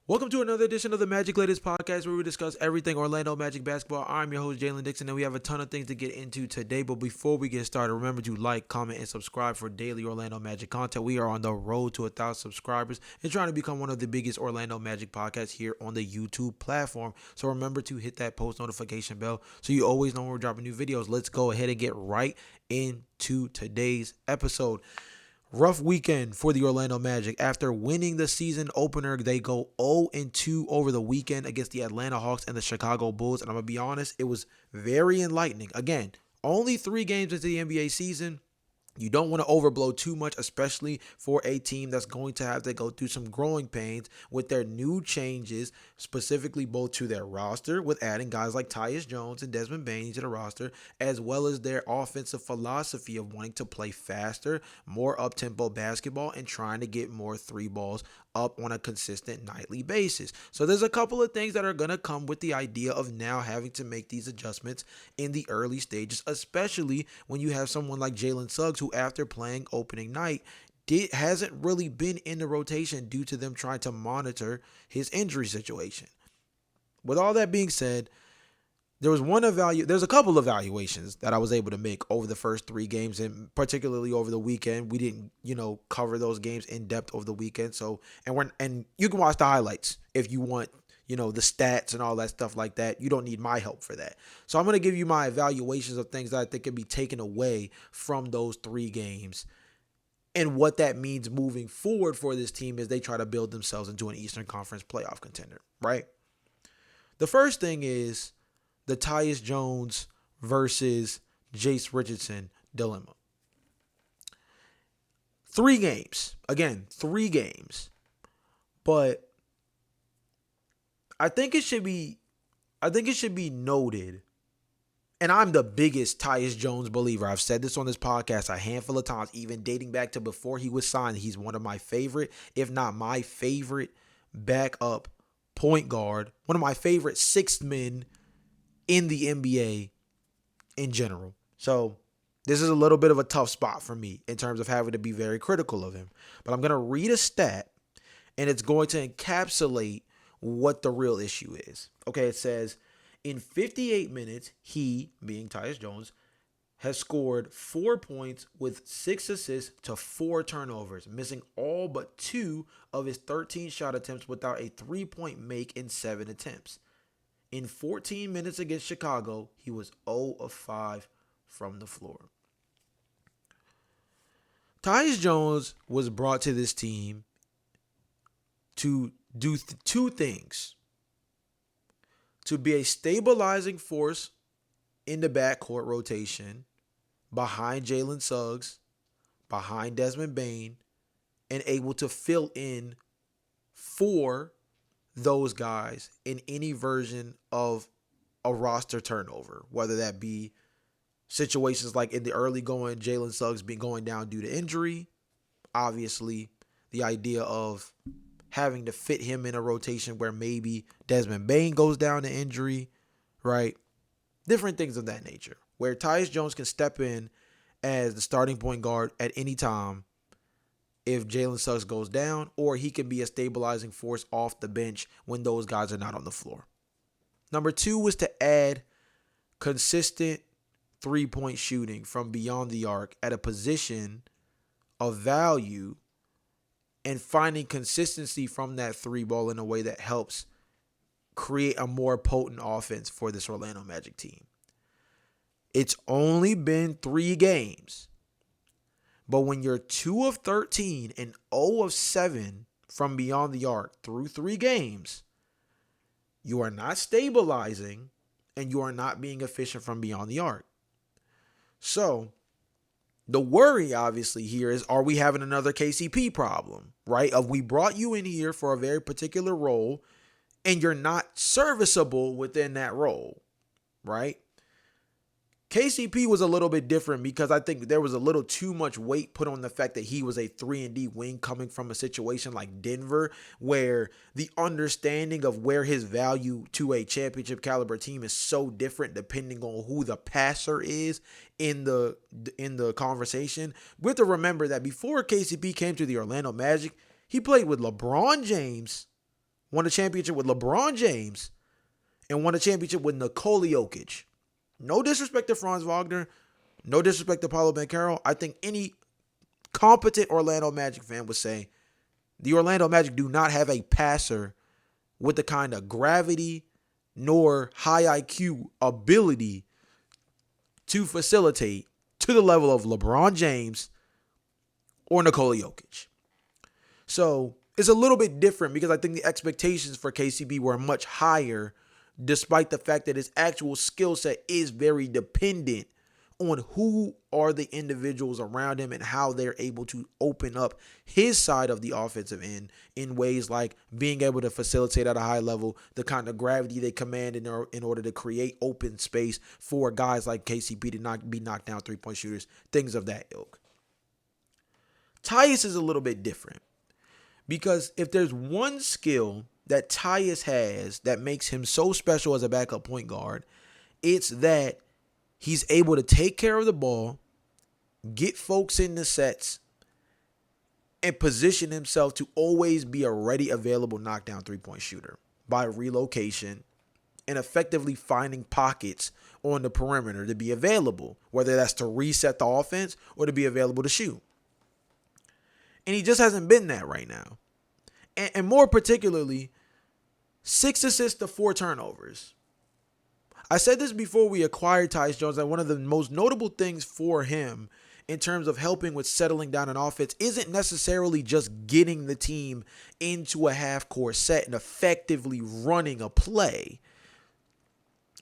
Welcome to another edition of the Magic Latest Podcast where we discuss everything Orlando Magic basketball. I'm your host, Jalon Dixon, and we have a ton of things to get into today. But before we get started, remember to like, comment, and subscribe for daily Orlando Magic content. We are on the road to 1,000 subscribers and trying to become one of the biggest Orlando Magic podcasts here on the YouTube platform. So remember to hit that post notification bell so you always know when we're dropping new videos. Let's go ahead and get right into today's episode. Rough weekend for the Orlando Magic. After winning the season opener, they go 0-2 over the weekend against the Atlanta Hawks and the Chicago Bulls. And I'm going to be honest, it was very enlightening. Again, only 3 games into the NBA season. You don't want to overblow too much, especially for a team that's going to have to go through some growing pains with their new changes, specifically both to their roster with adding guys like Tyus Jones and Desmond Bane to the roster, as well as their offensive philosophy of wanting to play faster, more up-tempo basketball, and trying to get more 3 balls up on a consistent nightly basis. So there's a couple of things that are going to come with the idea of now having to make these adjustments in the early stages, especially when you have someone like Jalen Suggs who, after playing opening night, hasn't really been in the rotation due to them trying to monitor his injury situation. With all that being said, there's a couple of evaluations that I was able to make over the first 3 games, and particularly over the weekend. We didn't, cover those games in depth over the weekend. So, and you can watch the highlights if you want, the stats and all that stuff like that. You don't need my help for that. So I'm going to give you my evaluations of things that I think can be taken away from those 3 games and what that means moving forward for this team as they try to build themselves into an Eastern Conference playoff contender, right? The first thing is the Tyus Jones versus Jace Richardson dilemma. 3 games. Again, 3 games. But I think it should be noted, and I'm the biggest Tyus Jones believer. I've said this on this podcast a handful of times, even dating back to before he was signed. He's one of my favorite, if not my favorite, backup point guard. One of my favorite 6th men in the NBA in general. So this is a little bit of a tough spot for me in terms of having to be very critical of him. But I'm going to read a stat, and it's going to encapsulate what the real issue is. Okay, it says, in 58 minutes, he, being Tyus Jones, has scored 4 points with 6 assists to 4 turnovers, missing all but 2 of his 13 shot attempts without a 3-point make in 7 attempts. In 14 minutes against Chicago, he was 0 of 5 from the floor. Tyus Jones was brought to this team to do 2 things. To be a stabilizing force in the backcourt rotation behind Jalen Suggs, behind Desmond Bane, and able to fill in for those guys in any version of a roster turnover, whether that be situations like in the early going, Jalen Suggs being going down due to injury. Obviously, the idea of having to fit him in a rotation where maybe Desmond Bane goes down to injury, right? Different things of that nature, where Tyus Jones can step in as the starting point guard at any time if Jalen Suggs goes down, or he can be a stabilizing force off the bench when those guys are not on the floor. Number 2 was to add consistent 3-point shooting from beyond the arc at a position of value and finding consistency from that 3 ball in a way that helps create a more potent offense for this Orlando Magic team. It's only been 3 games. But when you're 2 of 13 and 0 of 7 from beyond the arc through 3 games, you are not stabilizing and you are not being efficient from beyond the arc. So the worry obviously here is, are we having another KCP problem, right? Of we brought you in here for a very particular role and you're not serviceable within that role, right? KCP was a little bit different because I think there was a little too much weight put on the fact that he was a 3-and-D wing coming from a situation like Denver, where the understanding of where his value to a championship caliber team is so different depending on who the passer is in the conversation. We have to remember that before KCP came to the Orlando Magic, he played with LeBron James, won a championship with LeBron James, and won a championship with Nikola Jokic. No disrespect to Franz Wagner, no disrespect to Paolo Banchero. I think any competent Orlando Magic fan would say the Orlando Magic do not have a passer with the kind of gravity nor high IQ ability to facilitate to the level of LeBron James or Nikola Jokic. So it's a little bit different because I think the expectations for KCP were much higher, despite the fact that his actual skill set is very dependent on who are the individuals around him and how they're able to open up his side of the offensive end in ways like being able to facilitate at a high level, the kind of gravity they command in order to create open space for guys like KCP to not be knocked down three-point shooters, things of that ilk. Tyus is a little bit different because if there's one skill that Tyus has that makes him so special as a backup point guard, it's that he's able to take care of the ball, get folks in the sets, and position himself to always be a ready, available knockdown three-point shooter by relocation and effectively finding pockets on the perimeter to be available, whether that's to reset the offense or to be available to shoot. And he just hasn't been that right now. And more particularly, 6 assists to 4 turnovers. I said this before we acquired Tyus Jones, that one of the most notable things for him in terms of helping with settling down an offense isn't necessarily just getting the team into a half-court set and effectively running a play.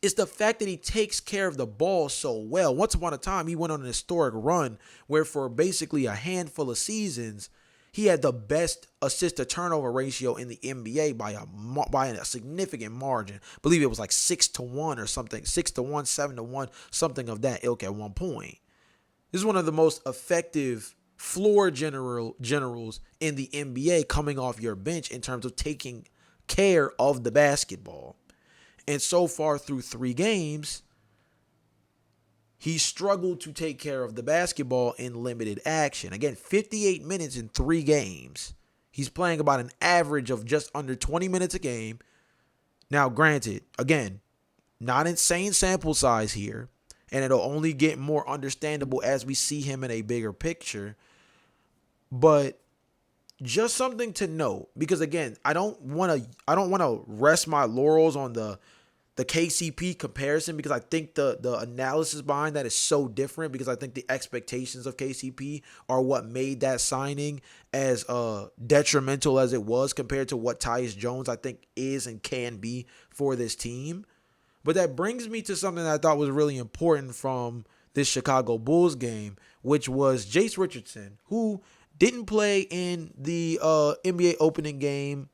It's the fact that he takes care of the ball so well. Once upon a time, he went on an historic run where for basically a handful of seasons, he had the best assist-to-turnover ratio in the NBA by a significant margin. I believe it was like 6-1 or something, 6-1, 7-1, something of that ilk at one point. This is one of the most effective floor generals in the NBA coming off your bench in terms of taking care of the basketball. And so far through 3 games, he struggled to take care of the basketball in limited action. Again, 58 minutes in 3 games. He's playing about an average of just under 20 minutes a game. Now, granted, again, not insane sample size here, and it'll only get more understandable as we see him in a bigger picture. But just something to note, because again, I don't want to rest my laurels on the KCP comparison, because I think the analysis behind that is so different, because I think the expectations of KCP are what made that signing as detrimental as it was compared to what Tyus Jones I think is and can be for this team. But that brings me to something that I thought was really important from this Chicago Bulls game, which was Jace Richardson, who didn't play in the NBA opening game.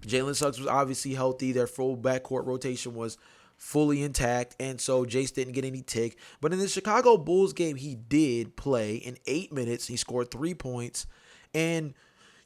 Jalen Suggs was obviously healthy. Their full backcourt rotation was fully intact, and so Jace didn't get any tick. But in the Chicago Bulls game, he did play in 8 minutes. He scored 3 points, and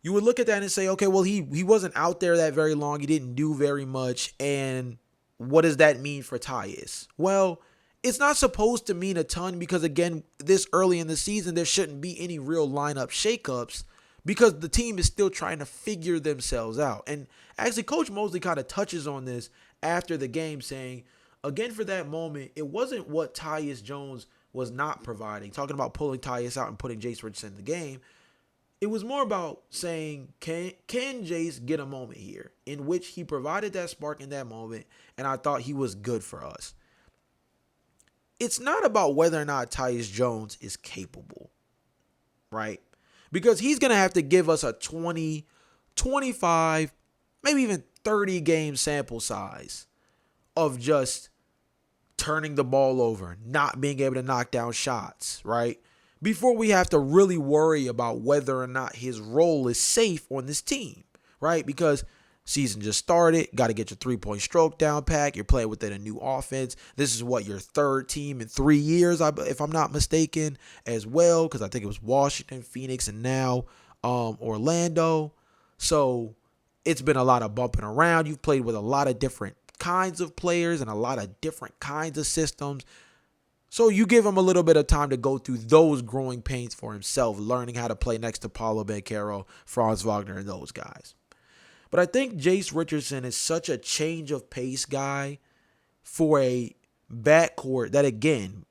you would look at that and say, okay, well, he wasn't out there that very long. He didn't do very much, and what does that mean for Tyus? Well, it's not supposed to mean a ton because, again, this early in the season, there shouldn't be any real lineup shakeups because the team is still trying to figure themselves out. And actually, Coach Mosley kind of touches on this after the game, saying, again, for that moment, it wasn't what Tyus Jones was not providing, talking about pulling Tyus out and putting Jace Richardson in the game. It was more about saying, can Jace get a moment here in which he provided that spark in that moment, and I thought he was good for us. It's not about whether or not Tyus Jones is capable, right? Because he's going to have to give us a 20, 25, maybe even 30 game sample size of just turning the ball over, not being able to knock down shots, right? Before we have to really worry about whether or not his role is safe on this team, right? Because season just started, got to get your 3-point stroke down pat. You're playing within a new offense. This is what, your 3rd team in 3 years, if I'm not mistaken, as well, because I think it was Washington, Phoenix, and now Orlando. So it's been a lot of bumping around. You've played with a lot of different kinds of players and a lot of different kinds of systems. So you give him a little bit of time to go through those growing pains for himself, learning how to play next to Paolo Banchero, Franz Wagner, and those guys. But I think Jace Richardson is such a change of pace guy for a backcourt that, again,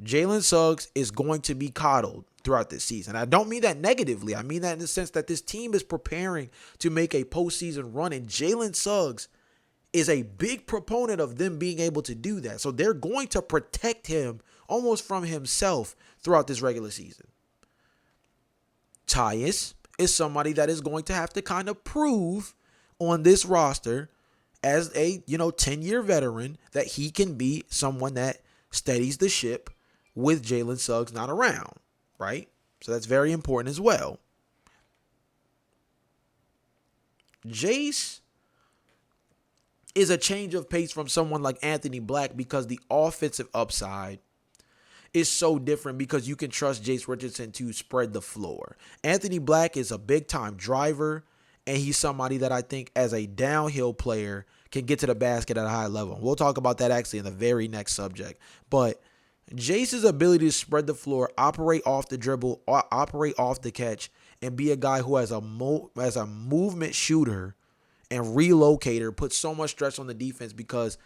Jalen Suggs is going to be coddled throughout this season. I don't mean that negatively. I mean that in the sense that this team is preparing to make a postseason run, and Jalen Suggs is a big proponent of them being able to do that. So they're going to protect him almost from himself throughout this regular season. Tyus is somebody that is going to have to kind of prove on this roster as a 10-year veteran that he can be someone that steadies the ship with Jalen Suggs not around, right? So that's very important as well. Jace is a change of pace from someone like Anthony Black because the offensive upside is so different because you can trust Jace Richardson to spread the floor. Anthony Black is a big-time driver, and he's somebody that I think as a downhill player can get to the basket at a high level. We'll talk about that actually in the very next subject. But Jace's ability to spread the floor, operate off the dribble, operate off the catch, and be a guy who has a movement shooter and relocator puts so much stress on the defense because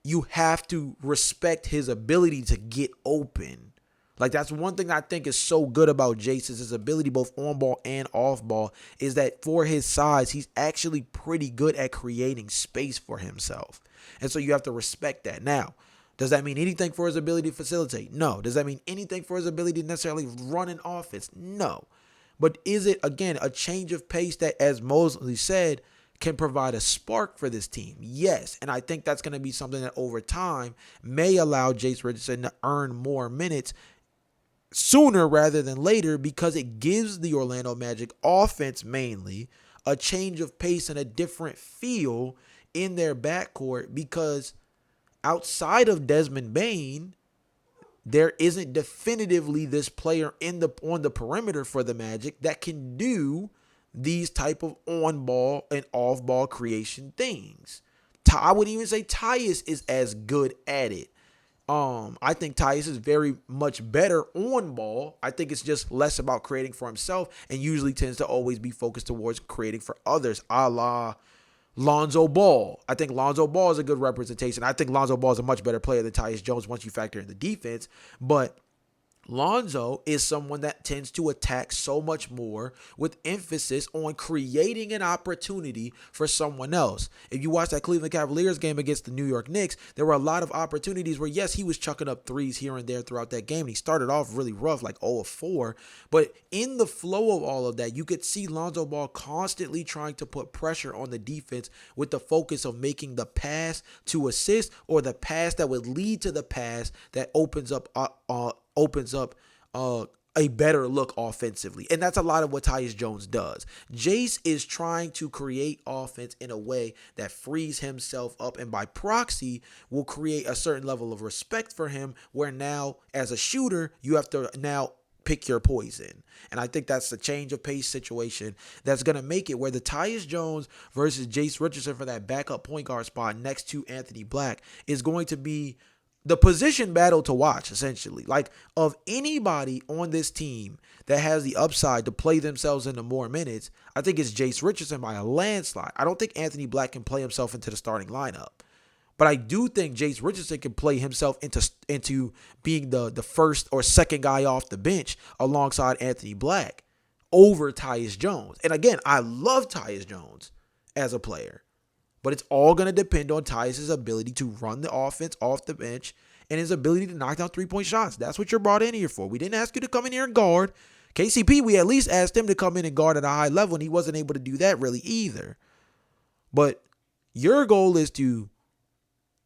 you have to respect his ability to get open. Like, that's one thing I think is so good about Jace is his ability both on ball and off ball is that for his size, he's actually pretty good at creating space for himself. And so you have to respect that. Now, does that mean anything for his ability to facilitate? No. Does that mean anything for his ability to necessarily run an offense? No. But is it, again, a change of pace that, as Mosley said, can provide a spark for this team? Yes. And I think that's going to be something that over time may allow Jace Richardson to earn more minutes sooner rather than later because it gives the Orlando Magic offense mainly a change of pace and a different feel in their backcourt because outside of Desmond Bane, there isn't definitively this player on the perimeter for the Magic that can do these type of on-ball and off-ball creation things. I would even say Tyus is as good at it. I think Tyus is very much better on ball. I think it's just less about creating for himself and usually tends to always be focused towards creating for others, a la Lonzo Ball. I think Lonzo Ball is a good representation. I think Lonzo Ball is a much better player than Tyus Jones once you factor in the defense. But Lonzo is someone that tends to attack so much more with emphasis on creating an opportunity for someone else. If you watch that Cleveland Cavaliers game against the New York Knicks, there were a lot of opportunities where, yes, he was chucking up threes here and there throughout that game. And he started off really rough, like 0 of 4. But in the flow of all of that, you could see Lonzo Ball constantly trying to put pressure on the defense with the focus of making the pass to assist or the pass that would lead to the pass that opens up a better look offensively. And that's a lot of what Tyus Jones does. Jace is trying to create offense in a way that frees himself up and by proxy will create a certain level of respect for him where now as a shooter, you have to now pick your poison. And I think that's the change of pace situation that's going to make it where the Tyus Jones versus Jace Richardson for that backup point guard spot next to Anthony Black is going to be the position battle to watch, essentially. Like, of anybody on this team that has the upside to play themselves into more minutes, I think it's Jace Richardson by a landslide. I don't think Anthony Black can play himself into the starting lineup. But I do think Jace Richardson can play himself into being the first or second guy off the bench alongside Anthony Black over Tyus Jones. And again, I love Tyus Jones as a player. But it's all going to depend on Tyus' ability to run the offense off the bench and his ability to knock down three-point shots. That's what you're brought in here for. We didn't ask you to come in here and guard. KCP, we at least asked him to come in and guard at a high level, and he wasn't able to do that really either. But your goal is to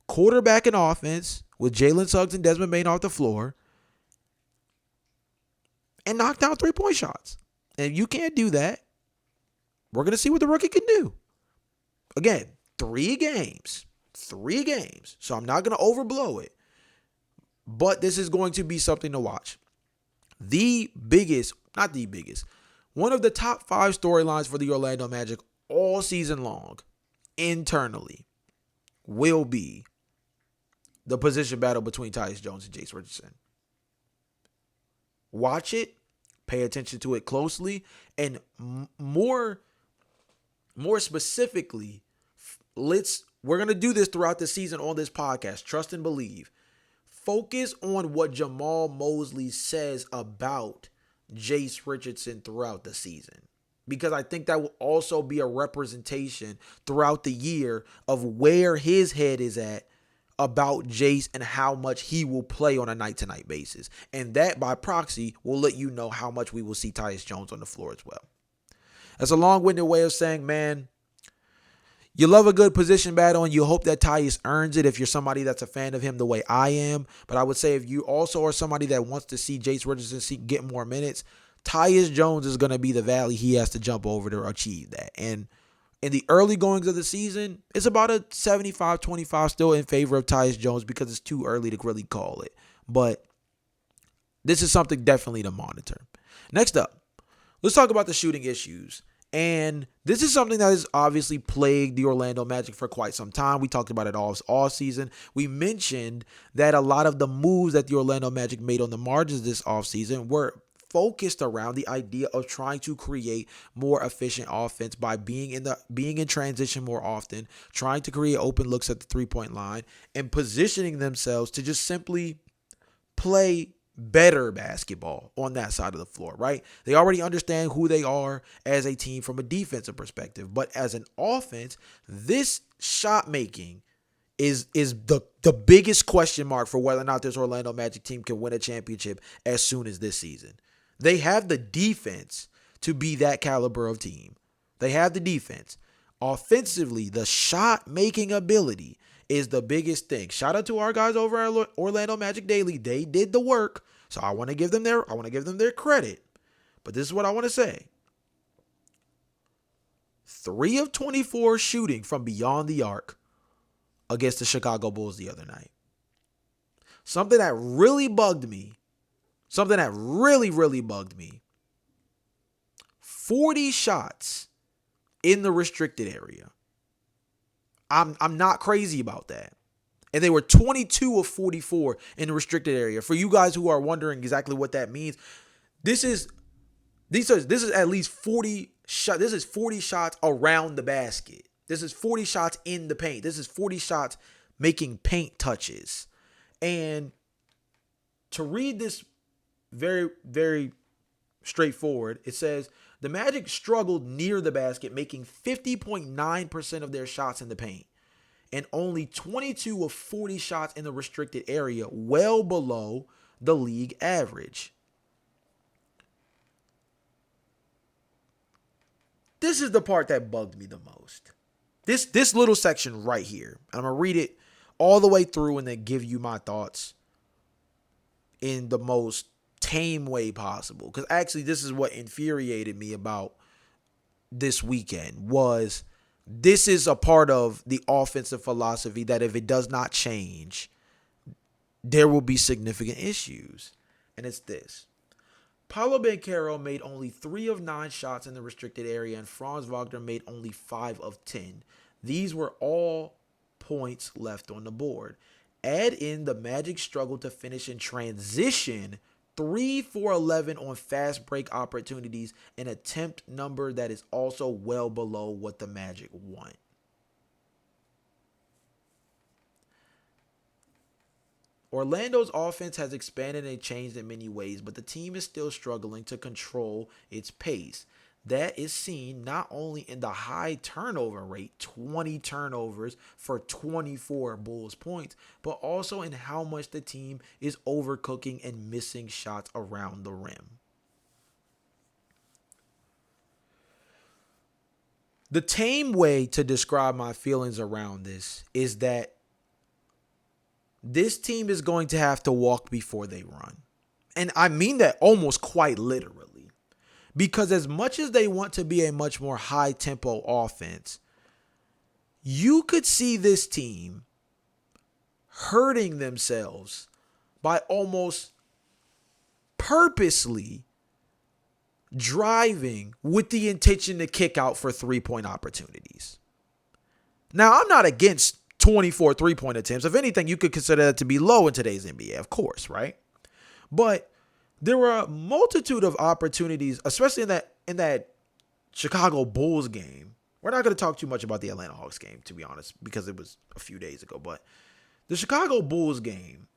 quarterback an offense with Jalen Suggs and Desmond Bane off the floor and knock down three-point shots. And if you can't do that, we're going to see what the rookie can do. Again, 3 games. So I'm not going to overblow it. But this is going to be something to watch. One of the top 5 storylines for the Orlando Magic all season long, internally, will be the position battle between Tyus Jones and Jace Richardson. Watch it, pay attention to it closely, and more more specifically, we're going to do this throughout the season on this podcast. Trust and believe. Focus on what Jamal Mosley says about Jace Richardson throughout the season, because I think that will also be a representation throughout the year of where his head is at about Jace and how much he will play on a night-to-night basis. And that, by proxy, will let you know how much we will see Tyus Jones on the floor as well. That's a long-winded way of saying, man, you love a good position battle, and you hope that Tyus earns it if you're somebody that's a fan of him the way I am. But I would say if you also are somebody that wants to see Jace Richardson get more minutes, Tyus Jones is going to be the valley he has to jump over to achieve that. And in the early goings of the season, it's about a 75-25 still in favor of Tyus Jones because it's too early to really call it. But this is something definitely to monitor. Next up, let's talk about the shooting issues. And this is something that has obviously plagued the Orlando Magic for quite some time. We talked about it all season. We mentioned that a lot of the moves that the Orlando Magic made on the margins this offseason were focused around the idea of trying to create more efficient offense by being in transition more often, trying to create open looks at the three-point line, and positioning themselves to just simply play better basketball on that side of the floor, right? They already understand who they are as a team from a defensive perspective, but as an offense, this shot making is the biggest question mark for whether or not this Orlando Magic team can win a championship as soon as this season. They have the defense to be that caliber of team. They have the defense. Offensively, the shot-making ability is the biggest thing. Shout out to our guys over at Orlando Magic Daily. They did the work, so I want to give them their credit. But this is what I want to say. 3 of 24 shooting from beyond the arc against the Chicago Bulls the other night. Something that really bugged me. 40 shots in the restricted area. I'm not crazy about that. And they were 22 of 44 in the restricted area. For you guys who are wondering exactly what that means, this is at least 40 shots. This is 40 shots around the basket. This is 40 shots in the paint. This is 40 shots making paint touches. And to read this very, very straightforward, it says the Magic struggled near the basket, making 50.9% of their shots in the paint, and only 22 of 40 shots in the restricted area, well below the league average. This is the part that bugged me the most. This little section right here. I'm going to read it all the way through and then give you my thoughts in the most tame way possible. Because actually, this is what infuriated me about this weekend was this is a part of the offensive philosophy that if it does not change, there will be significant issues. And it's this. Paolo Banchero made only 3 of 9 shots in the restricted area, and Franz Wagner made only 5 of 10. These were all points left on the board. Add in the Magic struggle to finish in transition, 3 for 11 on fast break opportunities, an attempt number that is also well below what the Magic want. Orlando's offense has expanded and changed in many ways, but the team is still struggling to control its pace. That is seen not only in the high turnover rate, 20 turnovers for 24 Bulls points, but also in how much the team is overcooking and missing shots around the rim. The tame way to describe my feelings around this is that this team is going to have to walk before they run. And I mean that almost quite literally. Because as much as they want to be a much more high-tempo offense, you could see this team hurting themselves by almost purposely driving with the intention to kick out for three-point opportunities. Now, I'm not against 24 three-point attempts. If anything, you could consider that to be low in today's NBA, of course, right? But there were a multitude of opportunities, especially in that Chicago Bulls game, We're not going to talk too much about the Atlanta Hawks game, to be honest, because it was a few days ago. But the Chicago Bulls game,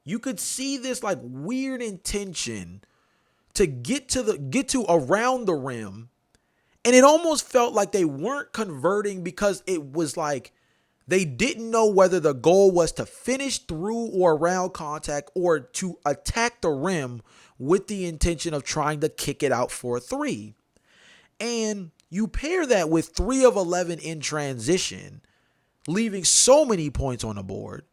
you could see this like weird intention to get to around the rim, and it almost felt like they weren't converting because it was like they didn't know whether the goal was to finish through or around contact or to attack the rim with the intention of trying to kick it out for a three. And you pair that with 3 of 11 in transition, leaving so many points on the board,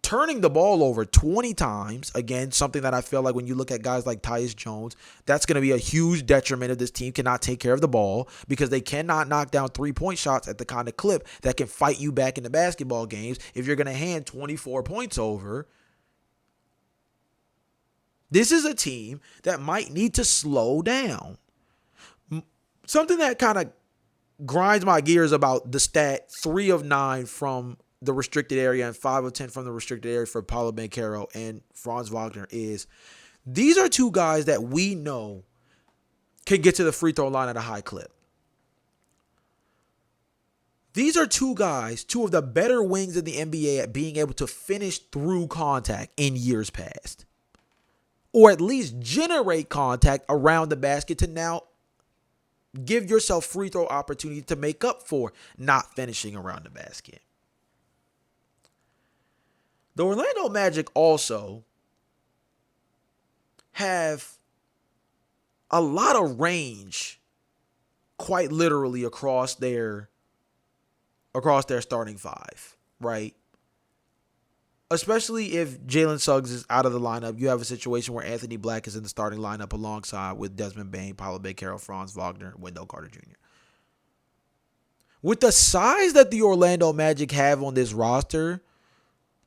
turning the ball over 20 times. Again, something that I feel like when you look at guys like Tyus Jones, that's going to be a huge detriment if this team cannot take care of the ball because they cannot knock down 3-point shots at the kind of clip that can fight you back into basketball games if you're going to hand 24 points over. This is a team that might need to slow down. Something that kind of grinds my gears about the stat 3 of 9 from the restricted area and 5 of 10 from the restricted area for Paolo Banchero and Franz Wagner is these are 2 guys that we know can get to the free throw line at a high clip. These are 2 guys, 2 of the better wings in the NBA at being able to finish through contact in years past. Or at least generate contact around the basket to now give yourself free throw opportunity to make up for not finishing around the basket. The Orlando Magic also have a lot of range, quite literally across their starting 5, right? Especially if Jalen Suggs is out of the lineup, you have a situation where Anthony Black is in the starting lineup alongside with Desmond Bane, Paolo Banchero, Franz Wagner, Wendell Carter Jr. With the size that the Orlando Magic have on this roster,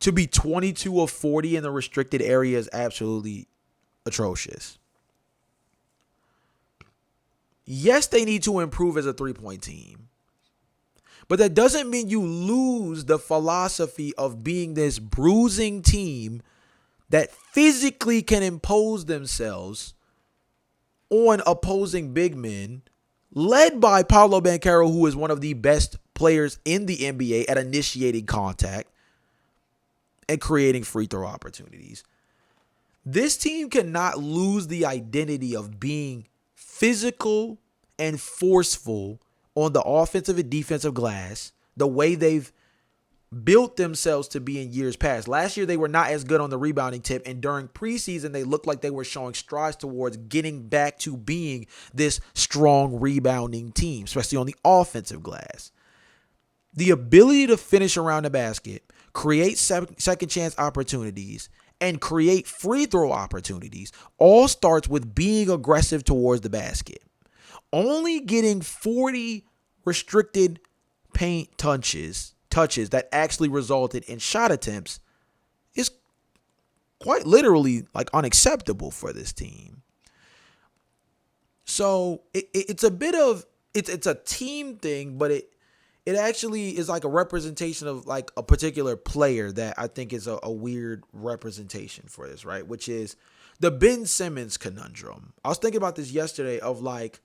to be 22 of 40 in the restricted area is absolutely atrocious. Yes, they need to improve as a 3-point team. But that doesn't mean you lose the philosophy of being this bruising team that physically can impose themselves on opposing big men, led by Paolo Banchero, who is one of the best players in the NBA at initiating contact and creating free throw opportunities. This team cannot lose the identity of being physical and forceful on the offensive and defensive glass, the way they've built themselves to be in years past. Last year, they were not as good on the rebounding tip, and during preseason, they looked like they were showing strides towards getting back to being this strong rebounding team, especially on the offensive glass. The ability to finish around the basket, create second chance opportunities, and create free throw opportunities all starts with being aggressive towards the basket. Only getting 40 restricted paint touches that actually resulted in shot attempts is quite literally like unacceptable for this team. So it's a bit of it's a team thing, but it actually is like a representation of like a particular player that I think is a weird representation for this, right? Which is the Ben Simmons conundrum. I was thinking about this yesterday of like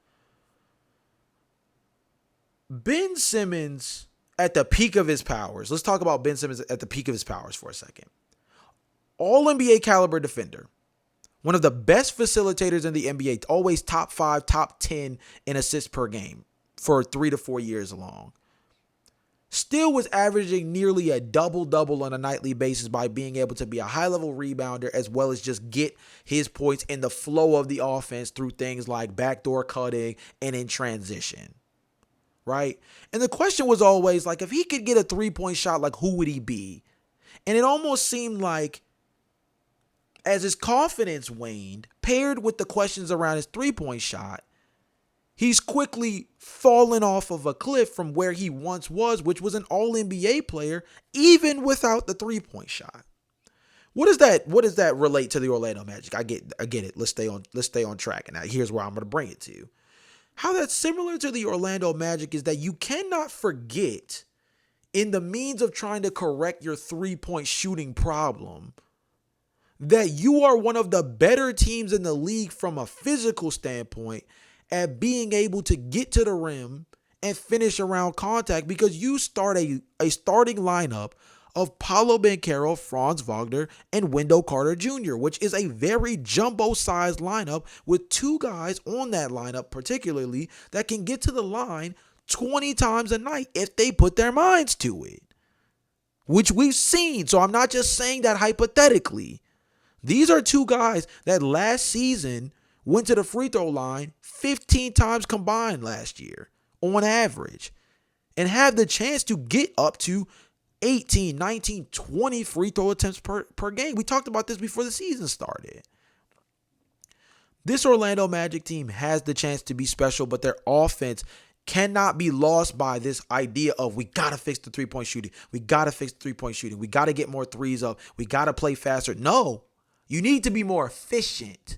Ben Simmons at the peak of his powers. Let's talk about Ben Simmons at the peak of his powers for a second. All NBA caliber defender. One of the best facilitators in the NBA. Always top 5, top 10 in assists per game for 3 to 4 years along. Still was averaging nearly a double-double on a nightly basis by being able to be a high-level rebounder as well as just get his points in the flow of the offense through things like backdoor cutting and in transition. Right? And the question was always like, if he could get a 3-point shot, like who would he be? And it almost seemed like as his confidence waned, paired with the questions around his 3-point shot, he's quickly fallen off of a cliff from where he once was, which was an all-NBA player, even without the 3-point shot. What does that relate to the Orlando Magic? I get it. Let's stay on track. And now here's where I'm going to bring it to. How that's similar to the Orlando Magic is that you cannot forget in the means of trying to correct your 3-point shooting problem that you are one of the better teams in the league from a physical standpoint at being able to get to the rim and finish around contact because you start a starting lineup of Paolo Banchero, Franz Wagner, and Wendell Carter Jr., which is a very jumbo-sized lineup with two guys on that lineup particularly that can get to the line 20 times a night if they put their minds to it, which we've seen. So I'm not just saying that hypothetically. These are two guys that last season went to the free throw line 15 times combined last year on average and have the chance to get up to 18, 19, 20 free throw attempts per game. We talked about this before the season started. This Orlando Magic team has the chance to be special, but their offense cannot be lost by this idea of we got to fix the three-point shooting. We got to fix the three-point shooting. We got to get more threes up. We got to play faster. No, you need to be more efficient.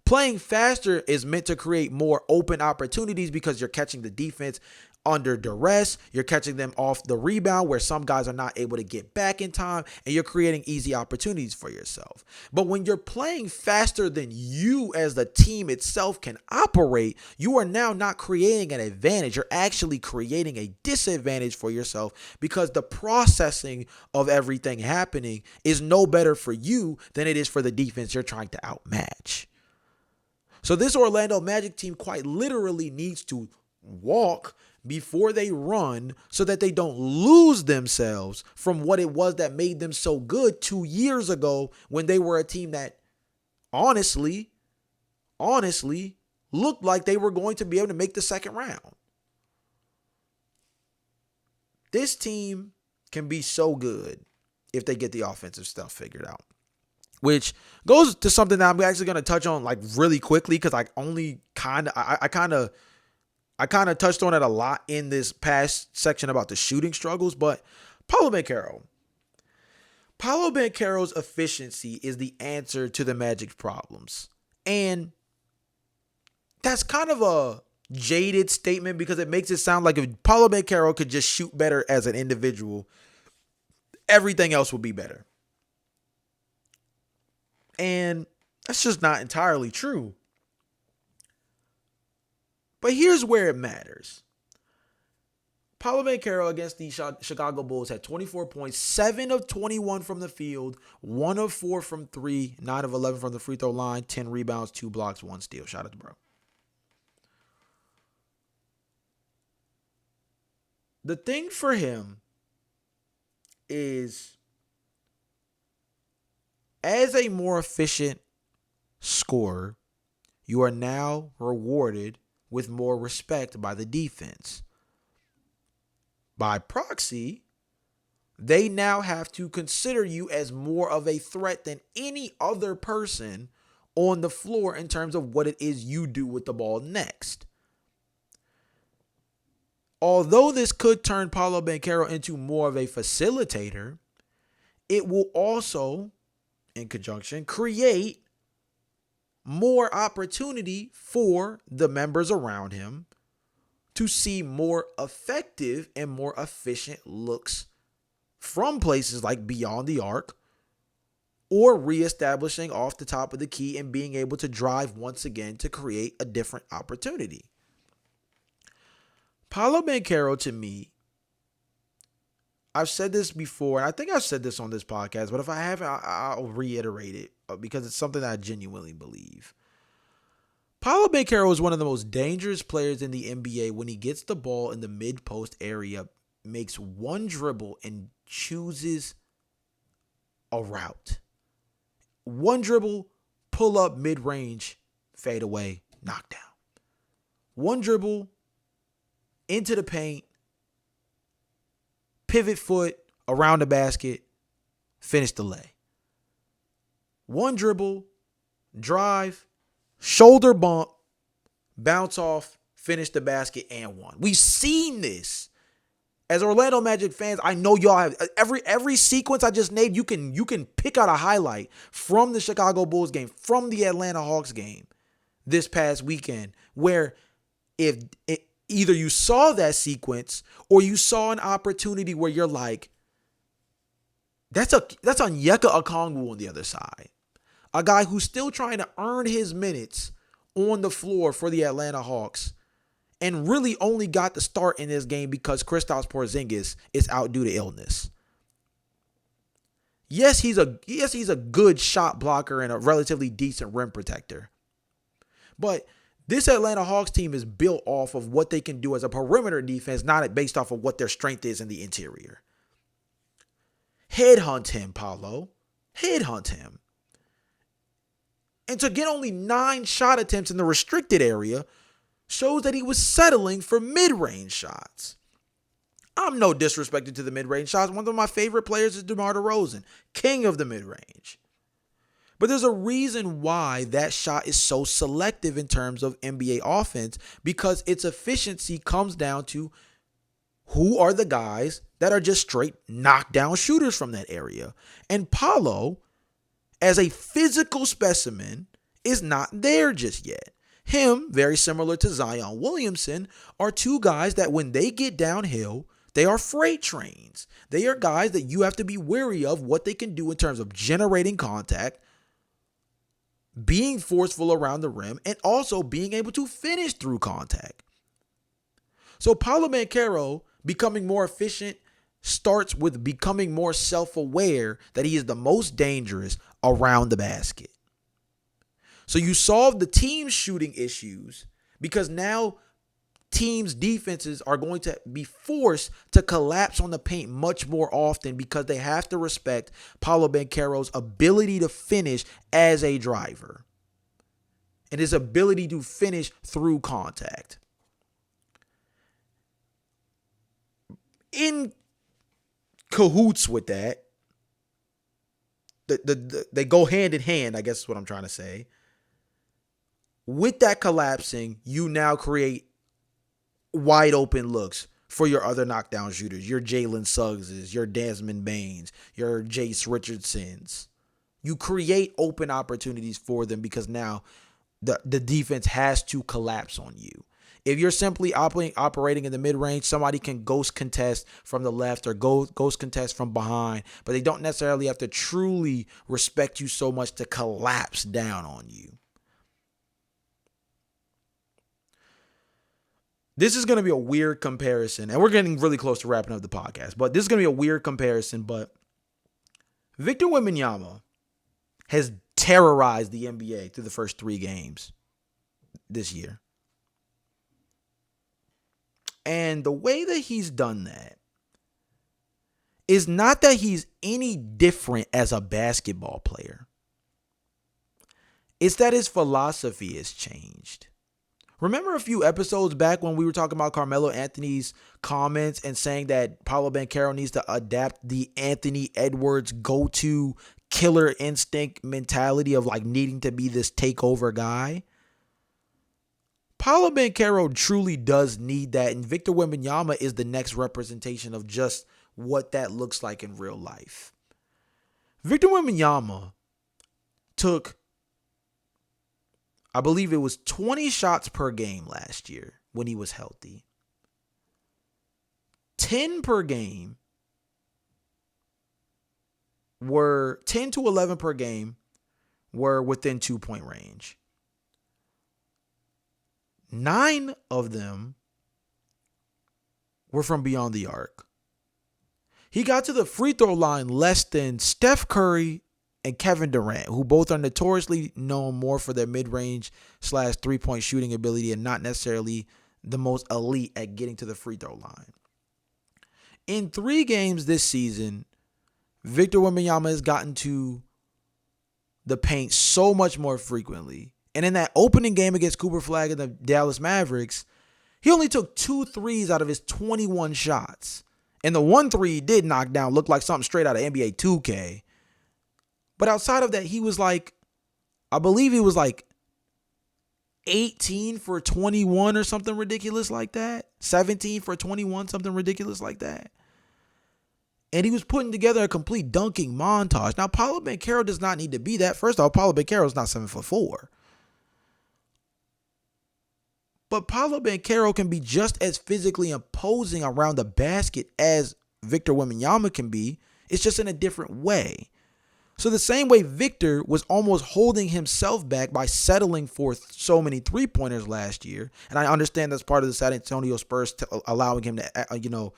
Playing faster is meant to create more open opportunities because you're catching the defense under duress. You're catching them off the rebound where some guys are not able to get back in time, and you're creating easy opportunities for yourself. But when you're playing faster than you as the team itself can operate, you are now not creating an advantage. You're actually creating a disadvantage for yourself because the processing of everything happening is no better for you than it is for the defense you're trying to outmatch. So this Orlando Magic team quite literally needs to walk before they run so that they don't lose themselves from what it was that made them so good 2 years ago when they were a team that honestly looked like they were going to be able to make the second round. This team can be so good if they get the offensive stuff figured out. Which goes to something that I'm actually going to touch on like really quickly because I kind of touched on it a lot in this past section about the shooting struggles. But Paolo Banchero's efficiency is the answer to the Magic's problems. And that's kind of a jaded statement because it makes it sound like if Paolo Banchero could just shoot better as an individual, everything else would be better. And that's just not entirely true. But here's where it matters. Paolo Banchero against the Chicago Bulls had 24 points, 7 of 21 from the field, 1 of 4 from 3, 9 of 11 from the free throw line, 10 rebounds, 2 blocks, 1 steal. Shout out to bro. The thing for him is, as a more efficient scorer, you are now rewarded with more respect by the defense. By proxy, they now have to consider you as more of a threat than any other person on the floor in terms of what it is you do with the ball next. Although this could turn Paolo Banchero into more of a facilitator, it will also, in conjunction, create more opportunity for the members around him to see more effective and more efficient looks from places like beyond the arc or reestablishing off the top of the key and being able to drive once again to create a different opportunity. Paolo Banchero, to me, I've said this before, and I think I've said this on this podcast, but if I haven't, I'll reiterate it because it's something that I genuinely believe. Paolo Banchero is one of the most dangerous players in the NBA when he gets the ball in the mid-post area, makes one dribble, and chooses a route. One dribble, pull up mid-range, fade away, knockdown. One dribble, into the paint, pivot foot around the basket, finish the lay. One dribble, drive, shoulder bump, bounce off, finish the basket, and one. We've seen this. As Orlando Magic fans, I know y'all have every sequence I just named, you can pick out a highlight from the Chicago Bulls game, from the Atlanta Hawks game this past weekend, where either you saw that sequence or you saw an opportunity where you're like, that's on Onyeka Okongwu on the other side. A guy who's still trying to earn his minutes on the floor for the Atlanta Hawks. and really only got the start in this game because Kristaps Porzingis is out due to illness. Yes, he's a good shot blocker and a relatively decent rim protector. But this Atlanta Hawks team is built off of what they can do as a perimeter defense, not based off of what their strength is in the interior. Headhunt him, Paolo. Headhunt him. And to get only 9 shot attempts in the restricted area shows that he was settling for mid-range shots. I'm no disrespect to the mid-range shots. One of my favorite players is DeMar DeRozan, king of the mid-range. But there's a reason why that shot is so selective in terms of NBA offense, because its efficiency comes down to who are the guys that are just straight knockdown shooters from that area. And Paolo, as a physical specimen, is not there just yet. Him, very similar to Zion Williamson, are two guys that when they get downhill, they are freight trains. They are guys that you have to be wary of what they can do in terms of generating contact, being forceful around the rim, and also being able to finish through contact. So Paolo Banchero becoming more efficient starts with becoming more self-aware that he is the most dangerous around the basket. So you solve the team's shooting issues because now teams' defenses are going to be forced to collapse on the paint much more often because they have to respect Paolo Banchero's ability to finish as a driver and his ability to finish through contact. In cahoots with that, they go hand in hand, I guess is what I'm trying to say. With that collapsing, you now create wide open looks for your other knockdown shooters, your Jalen Suggses, your Desmond Baines, your Jace Richardsons. You create open opportunities for them because now the defense has to collapse on you. If you're simply operating in the mid-range, somebody can ghost contest from the left or ghost contest from behind, but they don't necessarily have to truly respect you so much to collapse down on you. This is going to be a weird comparison, and we're getting really close to wrapping up the podcast, but this is going to be a weird comparison, but Victor Wembanyama has terrorized the NBA through the first 3 games this year. And the way that he's done that is not that he's any different as a basketball player. It's that his philosophy has changed. Remember a few episodes back when we were talking about Carmelo Anthony's comments and saying that Paolo Banchero needs to adapt the Anthony Edwards go-to killer instinct mentality of like needing to be this takeover guy? Paolo Banchero truly does need that, and Victor Wembanyama is the next representation of just what that looks like in real life. Victor Wembanyama took, I believe it was 20 shots per game last year when he was healthy. 10 per game were 10 to 11 per game were within 2-point range. 9 of them were from beyond the arc. He got to the free throw line less than Steph Curry and Kevin Durant, who both are notoriously known more for their mid-range / 3-point shooting ability and not necessarily the most elite at getting to the free throw line. In 3 games this season, Victor Wembanyama has gotten to the paint so much more frequently. And in that opening game against Cooper Flagg and the Dallas Mavericks, he only took 2 threes out of his 21 shots. And the 1 3 he did knock down looked like something straight out of NBA 2K. But outside of that, he was like, I believe he was like 18 for 21 or something ridiculous like that. 17 for 21, something ridiculous like that. And he was putting together a complete dunking montage. Now, Paolo Banchero does not need to be that. First off, Paolo Banchero is not 7'4". But Paolo Banchero can be just as physically imposing around the basket as Victor Wembanyama can be. It's just in a different way. So the same way Victor was almost holding himself back by settling for so many three-pointers last year, and I understand that's part of the San Antonio Spurs allowing him to,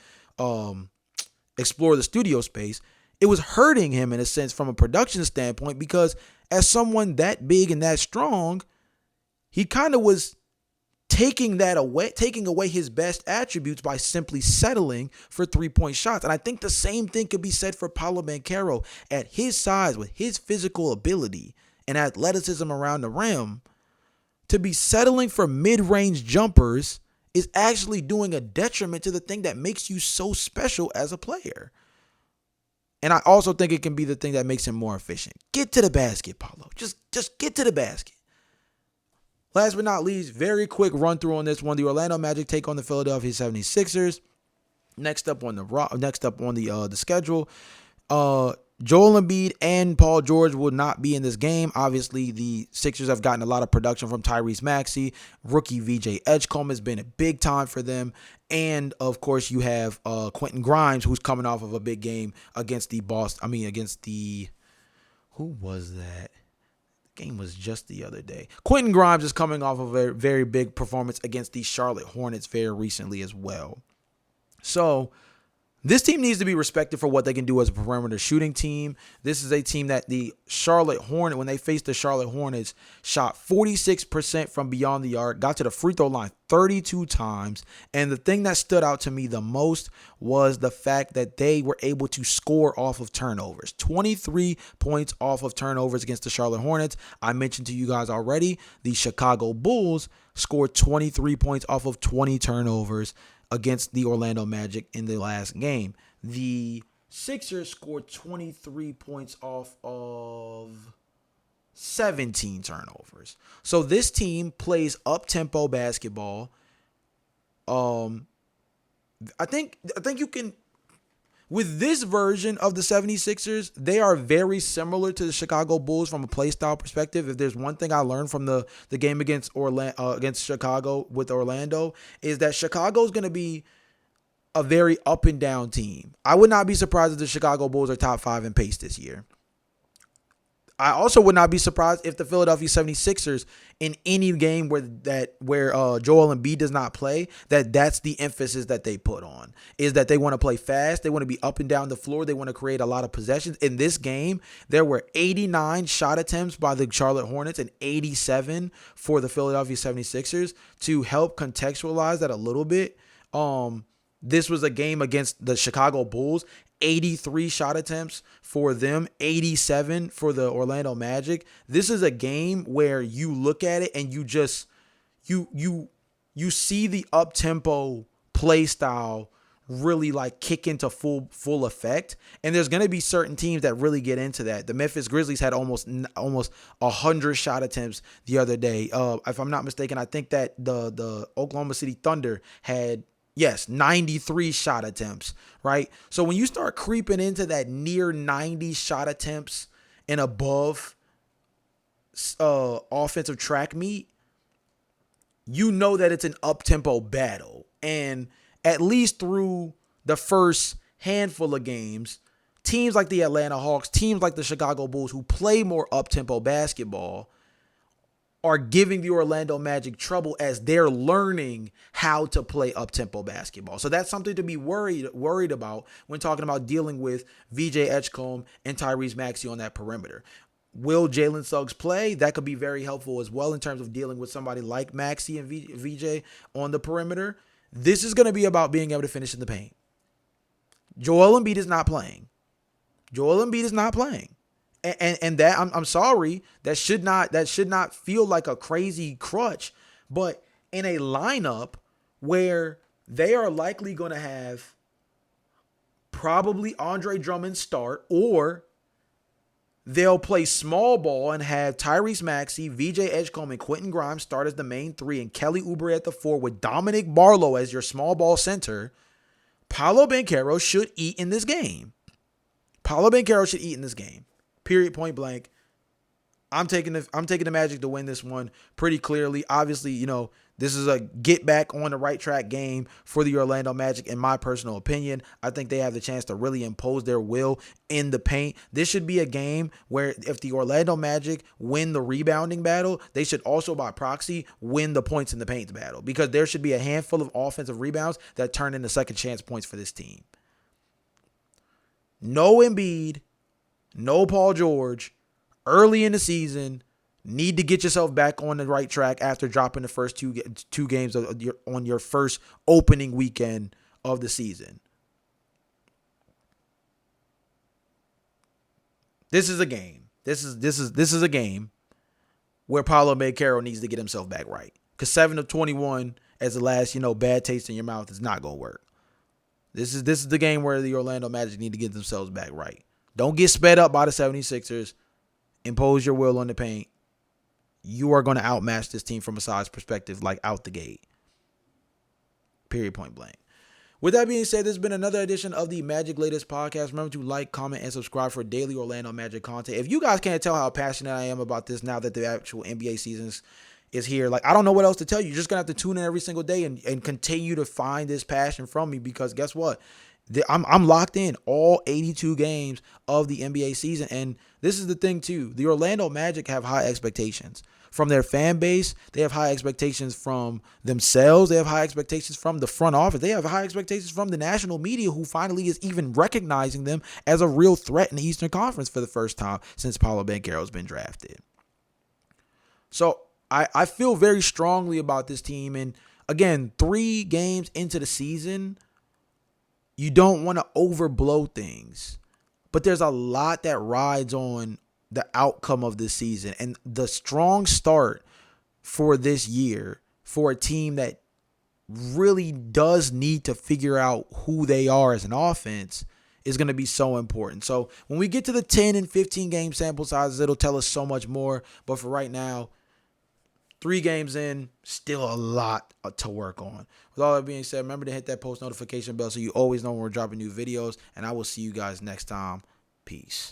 explore the studio space. It was hurting him in a sense from a production standpoint because as someone that big and that strong, he kind of was taking away his best attributes by simply settling for three-point shots. And I think the same thing could be said for Paolo Banchero at his size with his physical ability and athleticism around the rim. To be settling for mid-range jumpers is actually doing a detriment to the thing that makes you so special as a player. And I also think it can be the thing that makes him more efficient. Get to the basket, Paolo. Just get to the basket. Last but not least, very quick run through on this one. The Orlando Magic take on the Philadelphia 76ers. Next up on the schedule, Joel Embiid and Paul George will not be in this game. Obviously, the Sixers have gotten a lot of production from Tyrese Maxey. Rookie VJ Edgecombe has been a big time for them. And, of course, you have Quentin Grimes, who's coming off of a big game against who was that? Game was just the other day. Quentin Grimes is coming off of a very big performance against the Charlotte Hornets very recently as well. So this team needs to be respected for what they can do as a perimeter shooting team. This is a team that the Charlotte Hornets, when they faced the Charlotte Hornets, shot 46% from beyond the arc, got to the free throw line 32 times. And the thing that stood out to me the most was the fact that they were able to score off of turnovers. 23 points off of turnovers against the Charlotte Hornets. I mentioned to you guys already, the Chicago Bulls scored 23 points off of 20 turnovers against the Orlando Magic in the last game. The Sixers scored 23 points off of 17 turnovers. So this team plays up-tempo basketball. I think you can, with this version of the 76ers, they are very similar to the Chicago Bulls from a play style perspective. If there's one thing I learned from the game against Chicago with Orlando, is that Chicago is going to be a very up and down team. I would not be surprised if the Chicago Bulls are top 5 in pace this year. I also would not be surprised if the Philadelphia 76ers in any game where Joel Embiid does not play, that's the emphasis that they put on, is that they want to play fast. They want to be up and down the floor. They want to create a lot of possessions. In this game, there were 89 shot attempts by the Charlotte Hornets and 87 for the Philadelphia 76ers. To help contextualize that a little bit, this was a game against the Chicago Bulls. 83 shot attempts for them, 87 for the Orlando Magic. This is a game where you look at it and you just you see the up-tempo play style really like kick into full effect. And there's going to be certain teams that really get into that. The Memphis Grizzlies had almost 100 shot attempts the other day. If I'm not mistaken, I think that the Oklahoma City Thunder had 93 shot attempts, right? So when you start creeping into that near 90 shot attempts and above offensive track meet, you know that it's an up-tempo battle. And at least through the first handful of games, teams like the Atlanta Hawks, teams like the Chicago Bulls who play more up-tempo basketball are giving the Orlando Magic trouble as they're learning how to play up-tempo basketball. So that's something to be worried about when talking about dealing with VJ Edgecombe and Tyrese Maxey on that perimeter. Will Jalen Suggs play? That could be very helpful as well in terms of dealing with somebody like Maxey and VJ on the perimeter. This is going to be about being able to finish in the paint. Joel Embiid is not playing. And that I'm sorry, that should not feel like a crazy crutch, but in a lineup where they are likely going to have probably Andre Drummond start, or they'll play small ball and have Tyrese Maxey, VJ Edgecombe, and Quentin Grimes start as the main three, and Kelly Oubre at the 4 with Dominic Barlow as your small ball center. Paolo Banchero should eat in this game. Period, point blank. I'm taking the Magic to win this one pretty clearly. Obviously, This is a get back on the right track game for the Orlando Magic, in my personal opinion. I think they have the chance to really impose their will in the paint. This should be a game where if the Orlando Magic win the rebounding battle, they should also by proxy win the points in the paint battle, because there should be a handful of offensive rebounds that turn into second chance points for this team. No Embiid, no Paul George, early in the season. Need to get yourself back on the right track after dropping the first two games on your first opening weekend of the season. This is a game. This is a game where Paolo Banchero needs to get himself back right. Because 7 of 21 as the last, bad taste in your mouth is not going to work. This is the game where the Orlando Magic need to get themselves back right. Don't get sped up by the 76ers. Impose your will on the paint. You are going to outmatch this team from a size perspective, like out the gate. Period, point blank. With that being said, this has been another edition of the Magic Latest Podcast. Remember to like, comment, and subscribe for daily Orlando Magic content. If you guys can't tell how passionate I am about this now that the actual NBA season is here, like, I don't know what else to tell you. You're just going to have to tune in every single day and continue to find this passion from me, because guess what? I'm locked in all 82 games of the NBA season. And this is the thing, too. The Orlando Magic have high expectations from their fan base. They have high expectations from themselves. They have high expectations from the front office. They have high expectations from the national media, who finally is even recognizing them as a real threat in the Eastern Conference for the first time since Paolo Banchero has been drafted. So I feel very strongly about this team. And again, 3 games into the season, you don't want to overblow things, but there's a lot that rides on the outcome of this season. And the strong start for this year for a team that really does need to figure out who they are as an offense is going to be so important. So when we get to the 10 and 15 game sample sizes, it'll tell us so much more. But for right now, 3 games in, still a lot to work on. With all that being said, remember to hit that post notification bell so you always know when we're dropping new videos. And I will see you guys next time. Peace.